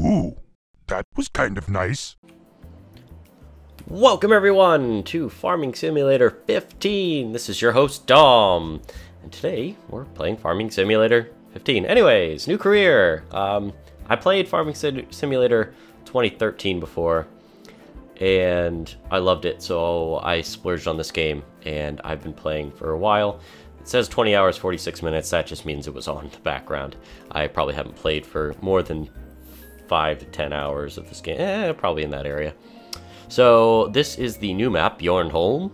Ooh, that was kind of nice. Welcome everyone to Farming Simulator 15. This is your host Dom, and today we're playing Farming Simulator 15. Anyways, new career. I played Farming Simulator 2013 before, and I loved it, so I splurged on this game, and I've been playing for a while. It says 20 hours, 46 minutes. That just means it was on the background. I probably haven't played for more than 5 to 10 hours of this game. Probably in that area. So this is the new map, Bjornholm,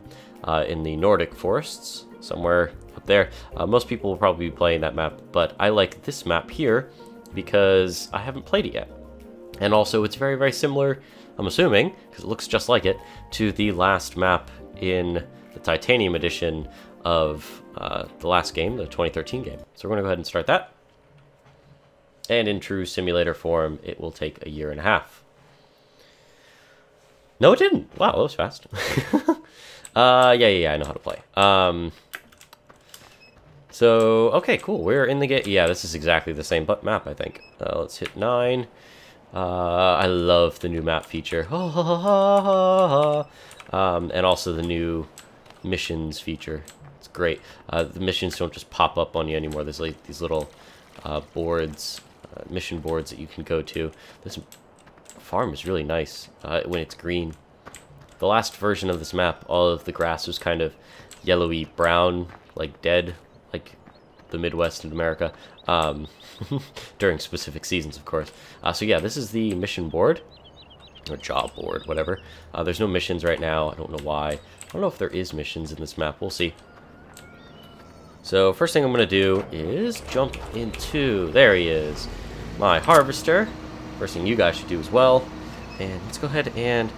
in the Nordic forests, somewhere up there. Most people will probably be playing that map, but I like this map here because I haven't played it yet. And also it's very, very similar, I'm assuming, because it looks just like it, to the last map in the Titanium edition of the last game, the 2013 game. So we're going to go ahead and start that. And in true simulator form, it will take a year and a half. No, it didn't. Wow, that was fast. Yeah, I know how to play. So, okay, cool. We're in the game. Yeah, this is exactly the same map, I think. Let's hit 9. I love the new map feature. And also the new missions feature. It's great. The missions don't just pop up on you anymore. There's like these little boards, mission boards that you can go to. This farm is really nice when it's green. The last version of this map, all of the grass was kind of yellowy brown, like dead, like the Midwest in America, during specific seasons, of course. So yeah, this is the mission board, or job board, whatever. There's no missions right now. I don't know why. I don't know if there is missions in this map. We'll see. So first thing I'm going to do is jump into, there he is, my harvester. First thing you guys should do as well. And let's go ahead and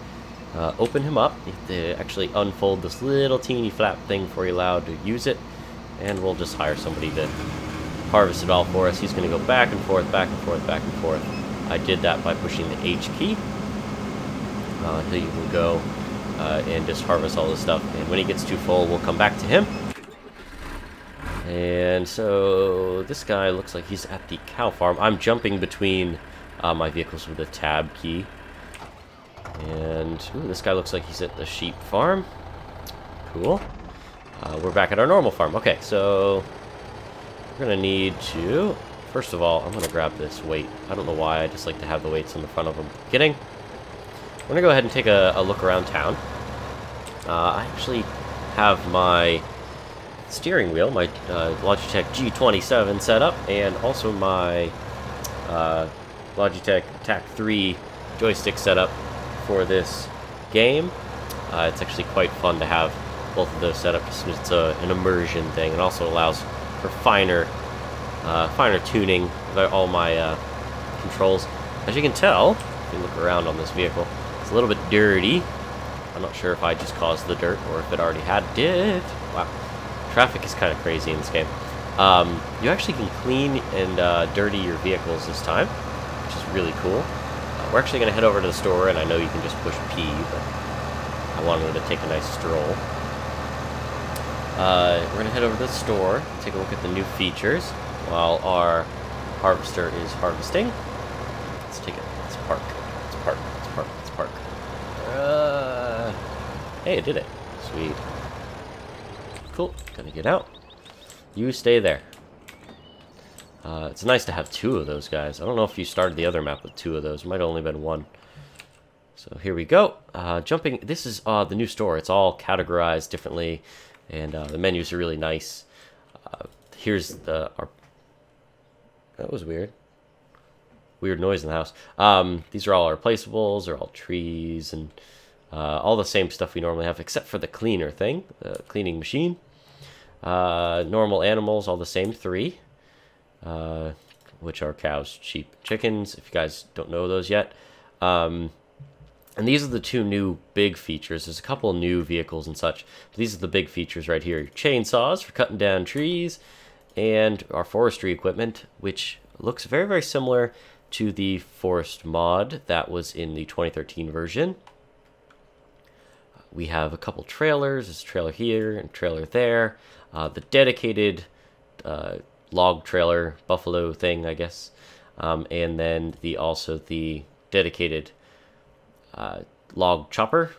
open him up. You have to actually unfold this little teeny flap thing before you're allowed to use it. And we'll just hire somebody to harvest it all for us. He's going to go back and forth, back and forth, back and forth. I did that by pushing the H key. Until you can go and just harvest all this stuff. And when he gets too full, we'll come back to him. And so this guy looks like he's at the cow farm. I'm jumping between my vehicles with a tab key. And ooh, this guy looks like he's at the sheep farm. Cool. We're back at our normal farm. Okay, so we're going to need to... First of all, I'm going to grab this weight. I don't know why, I just like to have the weights on the front of them. Kidding. We're going to go ahead and take a look around town. I actually have my steering wheel, my Logitech G27 set up, and also my Logitech TAC 3 joystick setup for this game. It's actually quite fun to have both of those set up. It's an immersion thing. It also allows for finer tuning of all my controls. As you can tell, if you look around on this vehicle, it's a little bit dirty. I'm not sure if I just caused the dirt or if it already did. Wow. Traffic is kind of crazy in this game. You actually can clean and dirty your vehicles this time, which is really cool. We're actually going to head over to the store, and I know you can just push P, but I wanted to take a nice stroll. We're going to head over to the store, take a look at the new features, while our harvester is harvesting. Let's take it. Let's park. Let's park. Let's park. Let's park. Hey, it did it. Sweet. Cool. Gonna get out. You stay there. It's nice to have 2 of those guys. I don't know if you started the other map with 2 of those. It might have only been 1. So here we go. Jumping. This is the new store. It's all categorized differently, and the menus are really nice. Here's our. That was weird. Weird noise in the house. These are all our replaceables. They're all trees and all the same stuff we normally have, except for the cleaner thing, the cleaning machine. Normal animals, all the same 3. Which are cows, sheep, chickens, if you guys don't know those yet. And these are the 2 new big features. There's a couple new vehicles and such, but these are the big features right here. Chainsaws for cutting down trees, and our forestry equipment, which looks very, very similar to the forest mod that was in the 2013 version. We have a couple trailers. There's a trailer here and a trailer there. The dedicated log trailer, buffalo thing, I guess. and then also the dedicated log chopper.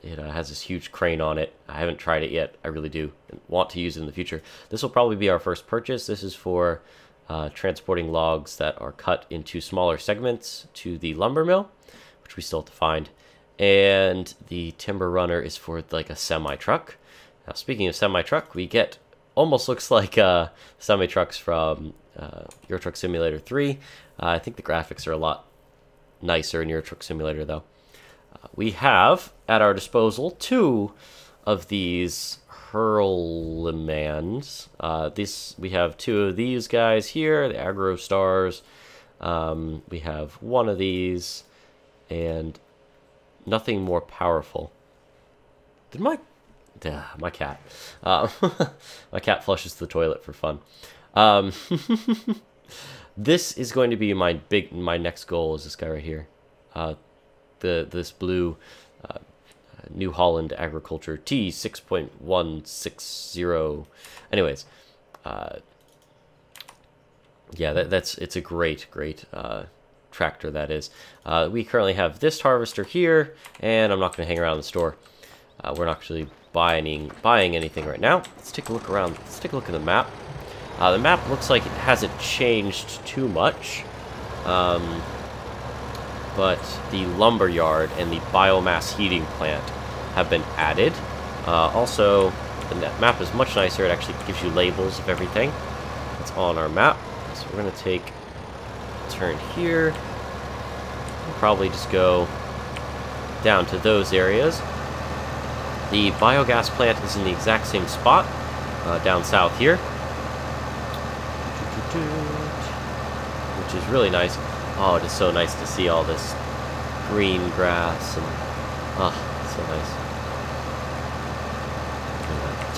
It has this huge crane on it. I haven't tried it yet. I really do want to use it in the future. This will probably be our first purchase. This is for transporting logs that are cut into smaller segments to the lumber mill, which we still have to find. And the timber runner is for like a semi-truck. Now, speaking of semi-truck, we get almost looks like semi-trucks from Euro Truck Simulator 3. I think the graphics are a lot nicer in Euro Truck Simulator, though. We have at our disposal 2 of these Hurlemans. We have 2 of these guys here, the Agro Stars. We have 1 of these, and nothing more powerful. Did my cat? My cat flushes the toilet for fun. This is going to be my next goal. Is this guy right here? This blue New Holland Agriculture T6.160. Anyways, yeah, it's a great tractor, that is. We currently have this harvester here, and I'm not going to hang around the store. We're not actually buying anything right now. Let's take a look around. Let's take a look at the map. The map looks like it hasn't changed too much. But the lumber yard and the biomass heating plant have been added. Also, the map is much nicer. It actually gives you labels of everything that's on our map. So we're going to take a turn here. We'll probably just go down to those areas. The biogas plant is in the exact same spot, down south here, which is really nice. Oh, it is so nice to see all this green grass, and oh, it's so nice.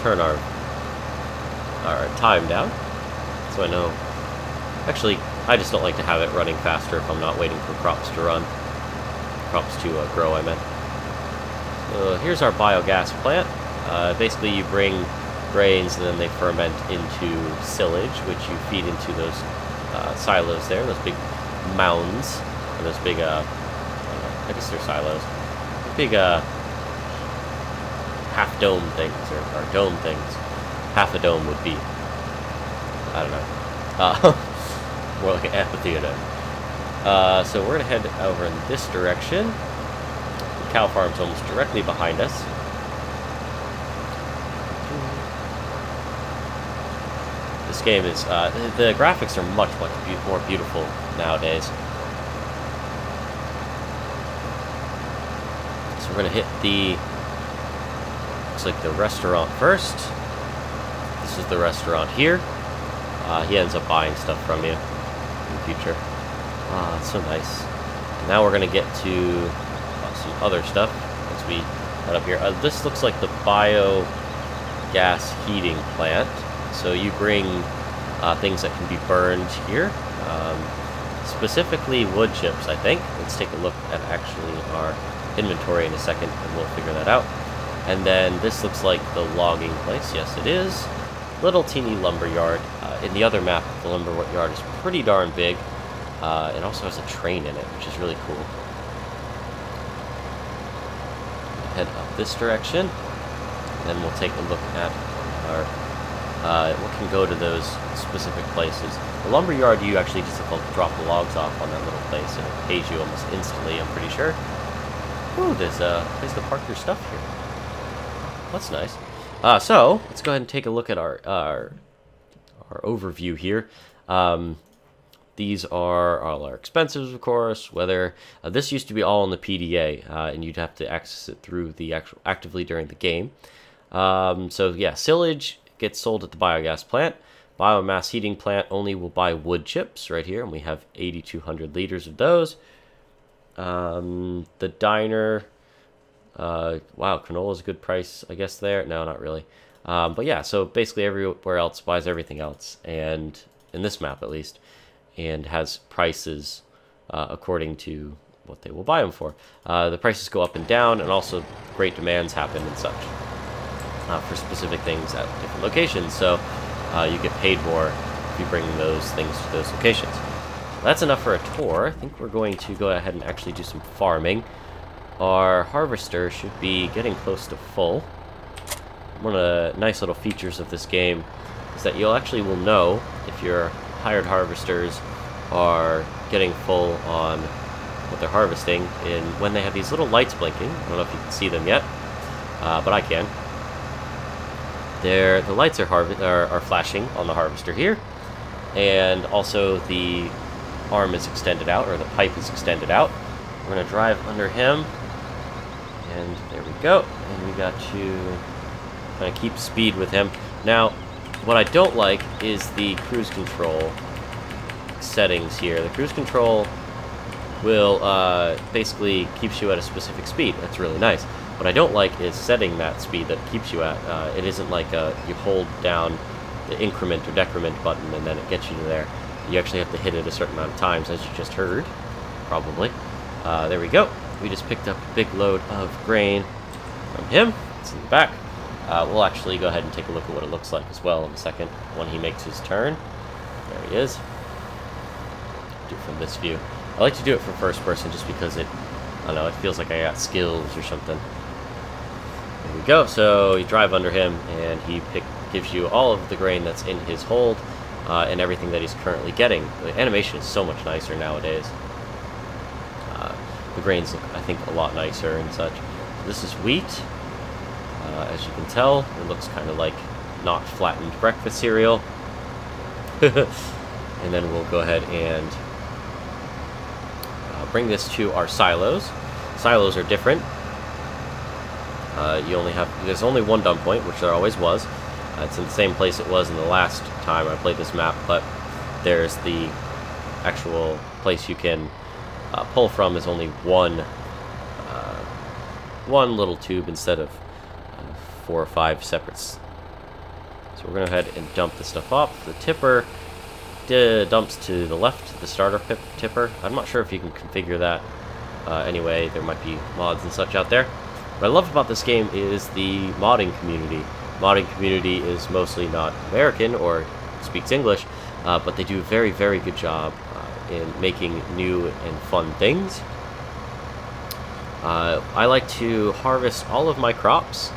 Turn our time down, so I know. Actually, I just don't like to have it running faster if I'm not waiting for crops to grow, I meant. So here's our biogas plant. Basically, you bring grains and then they ferment into silage, which you feed into those silos there, those big mounds, and those big, I guess they're silos, big half dome things, or dome things. Half a dome would be, I don't know, more like an amphitheater. So we're gonna head over in this direction. The cow farm's almost directly behind us. This game is, the graphics are much more beautiful nowadays. So we're gonna hit the, looks like the restaurant first. This is the restaurant here. He ends up buying stuff from you in the future. Ah, it's so nice. Now we're gonna get to some other stuff as we head up here. This looks like the biogas heating plant. So you bring things that can be burned here, specifically wood chips, I think. Let's take a look at actually our inventory in a second, and we'll figure that out. And then this looks like the logging place. Yes, it is. Little teeny lumber yard. In the other map, the lumber yard is pretty darn big. It also has a train in it, which is really cool. Head up this direction, and then we'll take a look at our what can go to those specific places. The lumber yard, you actually just have to drop the logs off on that little place, and it pays you almost instantly, I'm pretty sure. Ooh, there's a place to park your stuff here. That's nice. So let's go ahead and take a look at our overview here. These are all our expenses, of course. Whether this used to be all in the PDA, and you'd have to access it through the actively during the game. So yeah, silage gets sold at the biogas plant. Biomass heating plant only will buy wood chips right here, and we have 8,200 liters of those. The diner, wow, canola is a good price, I guess there. No, not really. But yeah, so basically everywhere else buys everything else, and in this map at least, and has prices according to what they will buy them for. The prices go up and down, and also great demands happen and such for specific things at different locations. So you get paid more if you bring those things to those locations. That's enough for a tour. I think we're going to go ahead and actually do some farming. Our harvester should be getting close to full. One of the nice little features of this game is that you'll actually will know if your hired harvesters are getting full on what they're harvesting when they have these little lights blinking. I don't know if you can see them yet, but I can. The lights are flashing on the harvester here, and also the arm is extended out, or the pipe is extended out. We're going to drive under him, and there we go. And we got to kind of keep speed with him. Now, what I don't like is the cruise control settings here. The cruise control will basically keeps you at a specific speed. That's really nice. What I don't like is setting that speed that it keeps you at. It isn't like you hold down the increment or decrement button and then it gets you to there. You actually have to hit it a certain amount of times, as you just heard, probably. There we go. We just picked up a big load of grain from him. It's in the back. We'll actually go ahead and take a look at what it looks like as well in a second when he makes his turn. There he is. Do it from this view. I like to do it from first person just because I don't know, it feels like I got skills or something. There we go. So you drive under him and he gives you all of the grain that's in his hold and everything that he's currently getting. The animation is so much nicer nowadays. The grains look, I think, a lot nicer and such. This is wheat. As you can tell, it looks kind of like not flattened breakfast cereal. And then we'll go ahead and bring this to our silos. Silos are different. There's only one dump point, which there always was. It's in the same place it was in the last time I played this map, but there's the actual place you can pull from is only one little tube instead of 4 or 5 separates. So we're going to go ahead and dump this stuff off. The tipper dumps to the left, the starter tipper. I'm not sure if you can configure that. Anyway, there might be mods and such out there. What I love about this game is the modding community. Modding community is mostly not American or speaks English, but they do a very, very good job in making new and fun things. I like to harvest all of my crops,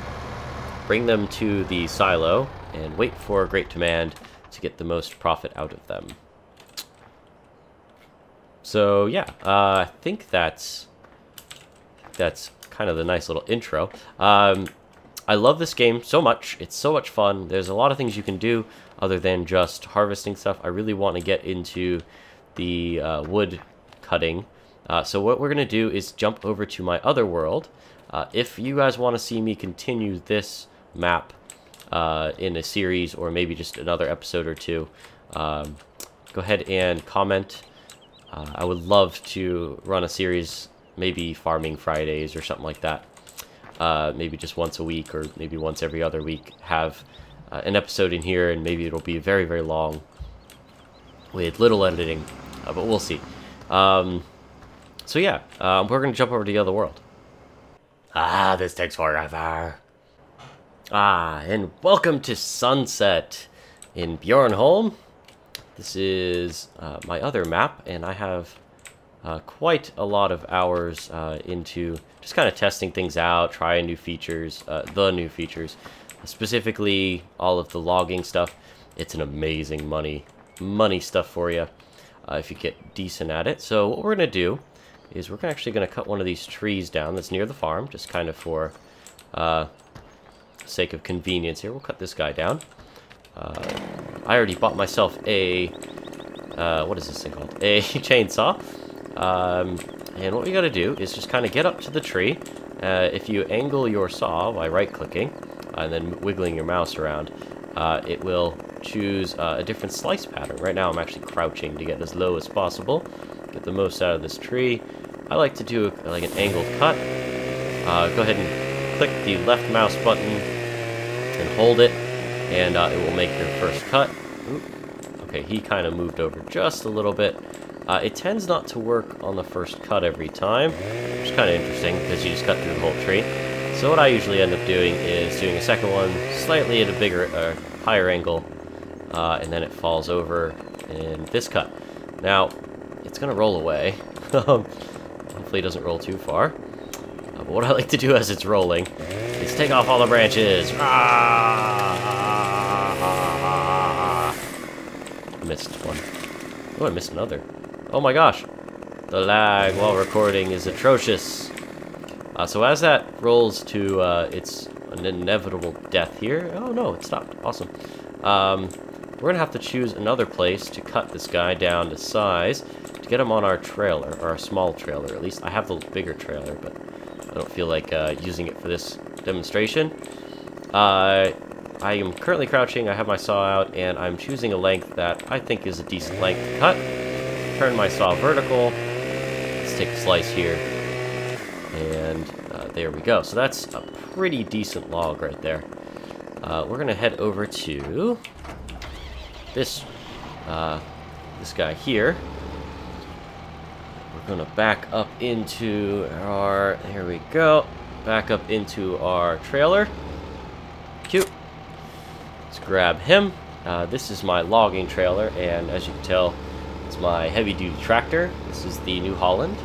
bring them to the silo, and wait for a great demand to get the most profit out of them. So yeah, I think that's kind of the nice little intro. I love this game so much. It's so much fun. There's a lot of things you can do other than just harvesting stuff. I really want to get into the wood cutting. So what we're going to do is jump over to my other world. If you guys want to see me continue this map in a series or maybe just another episode or two, go ahead and comment. I would love to run a series, maybe Farming Fridays or something like that. Maybe just once a week or maybe once every other week. Have an episode in here, and maybe it'll be very, very long with little editing, but we'll see. So yeah, we're going to jump over to the other world. This takes forever. And welcome to Sunset in Bjornholm. This is my other map, and I have quite a lot of hours into just kind of testing things out, trying new features, the new features, specifically all of the logging stuff. It's an amazing money stuff for you if you get decent at it. So what we're going to do is we're actually going to cut one of these trees down that's near the farm, just kind of for sake of convenience here. We'll cut this guy down. I already bought myself a what is this thing called? A chainsaw. And what we got to do is just kind of get up to the tree. If you angle your saw by right-clicking and then wiggling your mouse around, it will choose a different slice pattern. Right now I'm actually crouching to get as low as possible, get the most out of this tree. I like to do like an angled cut. Go ahead and click the left mouse button and hold it, and it will make your first cut. Oop. Okay, he kind of moved over just a little bit. It tends not to work on the first cut every time, which is kind of interesting because you just cut through the whole tree. So what I usually end up doing is doing a second one slightly at a bigger, higher angle, and then it falls over in this cut. Now, it's going to roll away. Hopefully it doesn't roll too far. But what I like to do as it's rolling is take off all the branches. Missed one. Oh, I missed another. Oh my gosh. The lag while recording is atrocious. So as that rolls to its an inevitable death here. Oh no, it stopped. Awesome. We're going to have to choose another place to cut this guy down to size to get him on our trailer, or our small trailer. At least I have the bigger trailer, but I don't feel like using it for this demonstration. I am currently crouching, I have my saw out, and I'm choosing a length that I think is a decent length to cut. Turn my saw vertical. Let's take a slice here. And there we go. So that's a pretty decent log right there. We're going to head over to this guy here. We're going to back up into our... Here we go. Back up into our trailer. Cute. Let's grab him. This is my logging trailer, and as you can tell, it's my heavy-duty tractor. This is the New Holland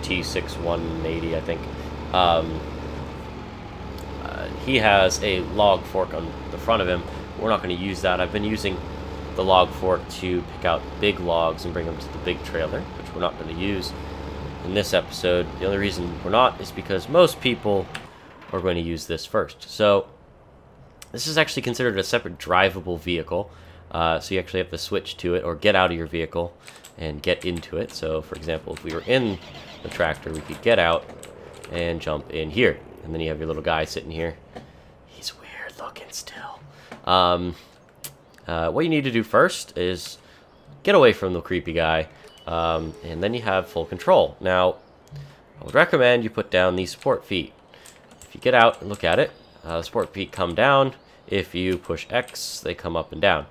T6 180, I think. He has a log fork on the front of him. We're not going to use that. I've been using the log fork to pick out big logs and bring them to the big trailer, which we're not going to use in this episode. The only reason we're not is because most people are going to use this first. So this is actually considered a separate drivable vehicle. So you actually have to switch to it or get out of your vehicle and get into it. So for example, if we were in the tractor, we could get out and jump in here. And then you have your little guy sitting here. He's weird looking still. What you need to do first is get away from the creepy guy, and then you have full control. Now, I would recommend you put down these support feet. If you get out and look at it, the support feet come down. If you push X, they come up and down.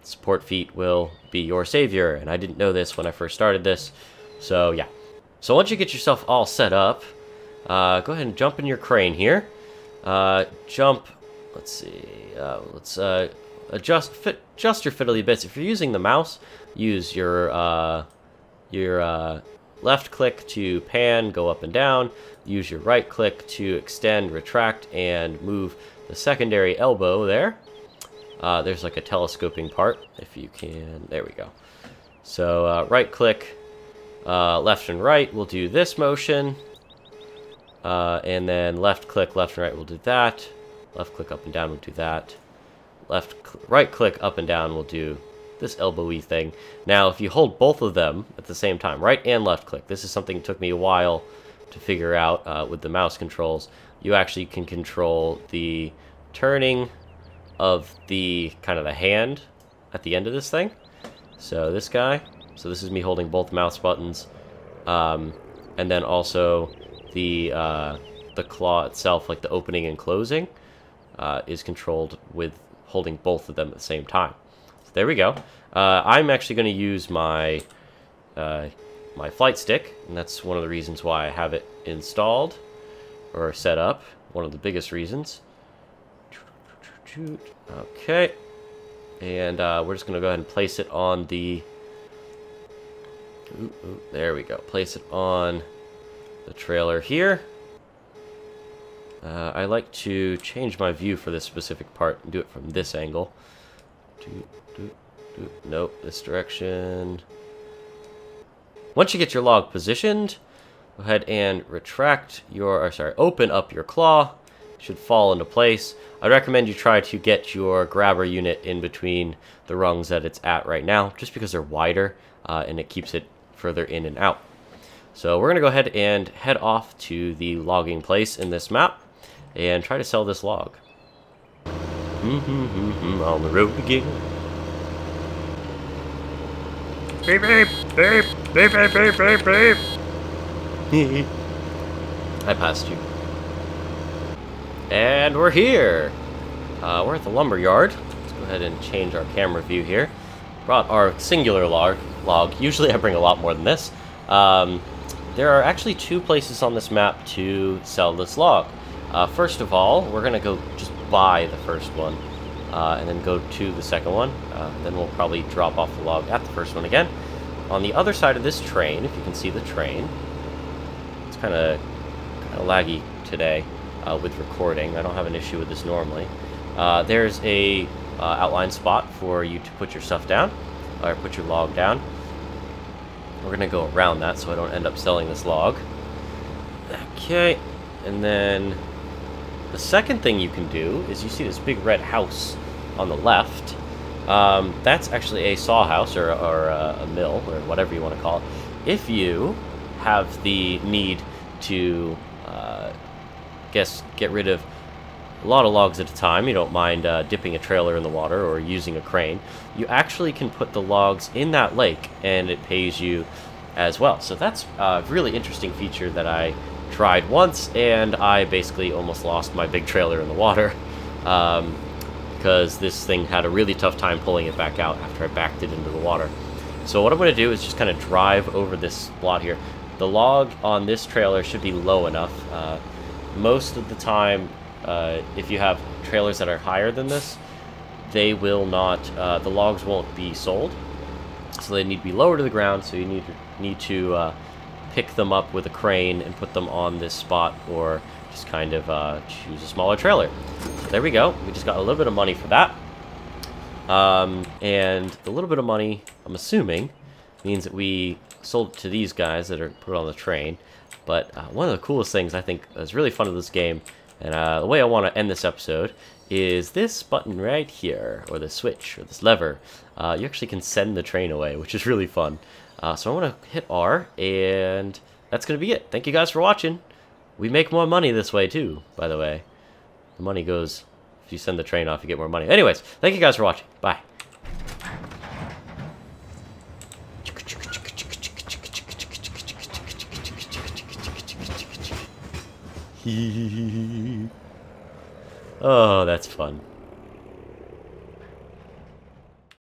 Support feet will be your savior, and I didn't know this when I first started this, so yeah. So once you get yourself all set up, go ahead and jump in your crane here. Jump, let's see, let's adjust your fiddly bits. If you're using the mouse, use your left click to pan, go up and down. Use your right click to extend, retract, and move the secondary elbow there. There's like a telescoping part, if you can. There we go. So right click, left and right will do this motion. And then left click, left and right will do that. Left click up and down will do that. Right click up and down will do this elbowy thing. Now, if you hold both of them at the same time, right and left click, this is something that took me a while to figure out with the mouse controls. You actually can control the turning of the kind of the hand at the end of this thing. So this guy. So this is me holding both mouse buttons, and then also the claw itself, like the opening and closing, is controlled with holding both of them at the same time. So there we go. I'm actually going to use my my flight stick, and that's one of the reasons why I have it installed or set up. One of the biggest reasons. Okay, and we're just going to go ahead and place it on the. There we go. Place it on the trailer here. I like to change my view for this specific part and do it from this angle. Nope, this direction. Once you get your log positioned, go ahead and retract your, open up your claw. It should fall into place. I recommend you try to get your grabber unit in between the rungs that it's at right now, just because they're wider and it keeps it further in and out. So we're going to go ahead and head off to the logging place in this map and try to sell this log. On the road again. Beep, beep, beep, beep, beep, beep, beep, beep. I passed you. And we're here. We're at the lumber yard. Let's go ahead and change our camera view here. Brought our singular log. Usually I bring a lot more than this. There are actually two places on this map to sell this log. First of all, we're going to go just buy the first one. and then go to the second one. Then we'll probably drop off the log at the first one again. On the other side of this train, if you can see the train, it's kind of laggy today with recording. I don't have an issue with this normally. There's a outline spot for you to put your stuff down, or put your log down. We're going to go around that so I don't end up selling this log. Okay, and then the second thing you can do is you see this big red house on the left. That's actually a saw house or a mill or whatever you want to call it. If you have the need to get rid of a lot of logs at a time, you don't mind dipping a trailer in the water or using a crane, you actually can put the logs in that lake and it pays you as well. So that's a really interesting feature that I tried once, and I basically almost lost my big trailer in the water because this thing had a really tough time pulling it back out after I backed it into the water. So what I'm going to do is just kind of drive over this spot here. The log on this trailer should be low enough. Most of the time, if you have trailers that are higher than this, they will not, the logs won't be sold. So they need to be lower to the ground, so you need to pick them up with a crane and put them on this spot, or just kind of choose a smaller trailer. So there we go. We just got a little bit of money for that. And the little bit of money, I'm assuming, means that we sold it to these guys that are put on the train. But one of the coolest things I think is really fun of this game, and the way I want to end this episode, is this button right here, or the switch, or this lever. You actually can send the train away, which is really fun. So I want to hit R, and that's going to be it. Thank you guys for watching. We make more money this way too, by the way. The money goes, if you send the train off, you get more money. Anyways, thank you guys for watching. Bye. Oh, that's fun.